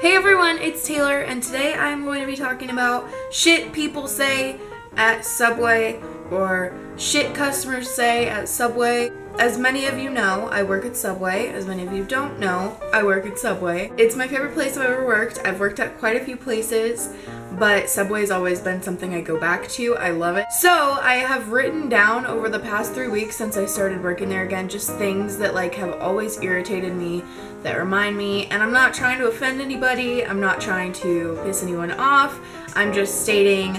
Hey everyone, it's Taylor, and today I'm going to be talking about shit people say at Subway or shit customers say at Subway. As many of you know, I work at Subway. As many of you don't know, I work at Subway. It's my favorite place I've ever worked. I've worked at quite a few places, but Subway's always been something I go back to. I love it. So I have written down over the past 3 weeks since I started working there again, just things that like have always irritated me, that remind me, and I'm not trying to offend anybody. I'm not trying to piss anyone off. I'm just stating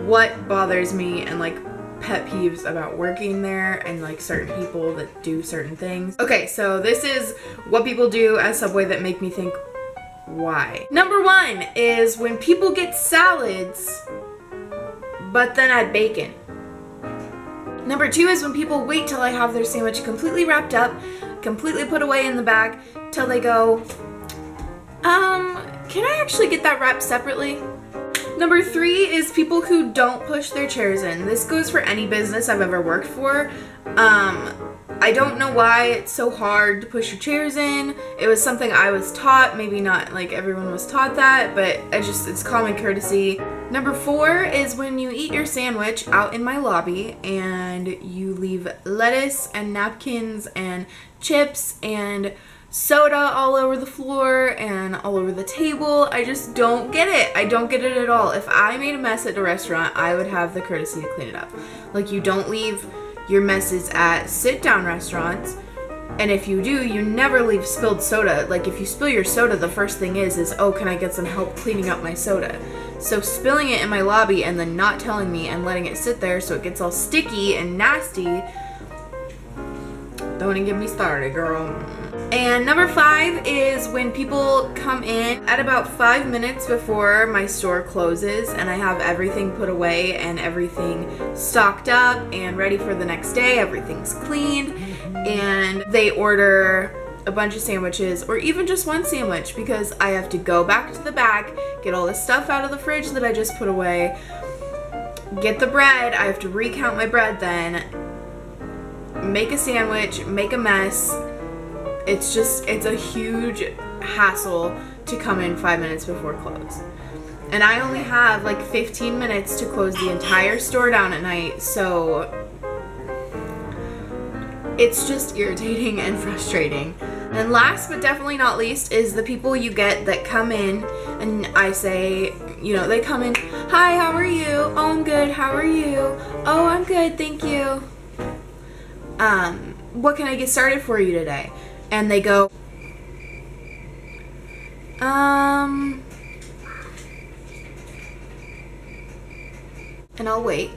what bothers me and like pet peeves about working there and like certain people that do certain things. Okay, so this is what people do at Subway that make me think, why? Number one is when people get salads but then add bacon. Number two is when people wait till I have their sandwich completely wrapped up, completely put away in the bag, till they go, can I actually get that wrapped separately? Number three is people who don't push their chairs in. This goes for any business I've ever worked for. I don't know why it's so hard to push your chairs in. It was something I was taught. Maybe not like everyone was taught that, but it's common courtesy. Number four is when you eat your sandwich out in my lobby and you leave lettuce and napkins and chips and soda all over the floor and all over the table. I just don't get it. I don't get it at all. If I made a mess at a restaurant, I would have the courtesy to clean it up. Like, you don't leave your messes at sit-down restaurants, and if you do, you never leave spilled soda. Like, if you spill your soda, the first thing is, oh, can I get some help cleaning up my soda? So spilling it in my lobby and then not telling me and letting it sit there so it gets all sticky and nasty, don't even get me started, girl. And number five is when people come in at about 5 minutes before my store closes and I have everything put away and everything stocked up and ready for the next day, everything's cleaned, and they order a bunch of sandwiches or even just one sandwich because I have to go back to the back, get all the stuff out of the fridge that I just put away, get the bread, I have to recount my bread then, make a sandwich, make a mess. It's a huge hassle to come in 5 minutes before close. And I only have like 15 minutes to close the entire store down at night, so it's just irritating and frustrating. And last but definitely not least is the people you get that come in and I say, you know, they come in, hi, how are you? Oh, I'm good, how are you? Oh, I'm good, thank you. What can I get started for you today? And they go, and I'll wait,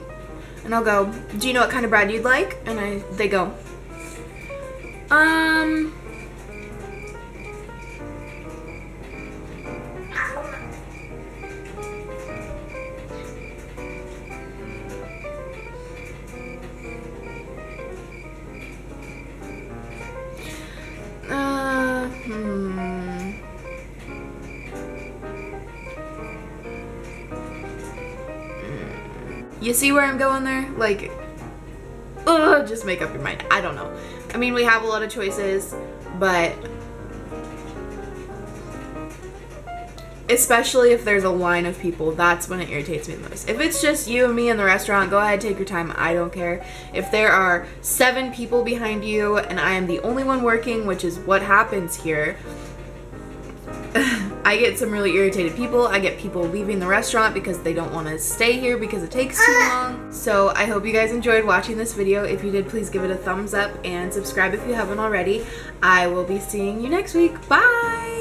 and I'll go, do you know what kind of bread you'd like? And they go, You see where I'm going there? Like, just make up your mind. I don't know. I mean, we have a lot of choices, but especially if there's a line of people, that's when it irritates me the most. If it's just you and me in the restaurant, go ahead, take your time. I don't care. If there are 7 people behind you and I am the only one working, which is what happens here, I get some really irritated people. I get people leaving the restaurant because they don't want to stay here because it takes too long. So I hope you guys enjoyed watching this video. If you did, please give it a thumbs up and subscribe if you haven't already. I will be seeing you next week. Bye!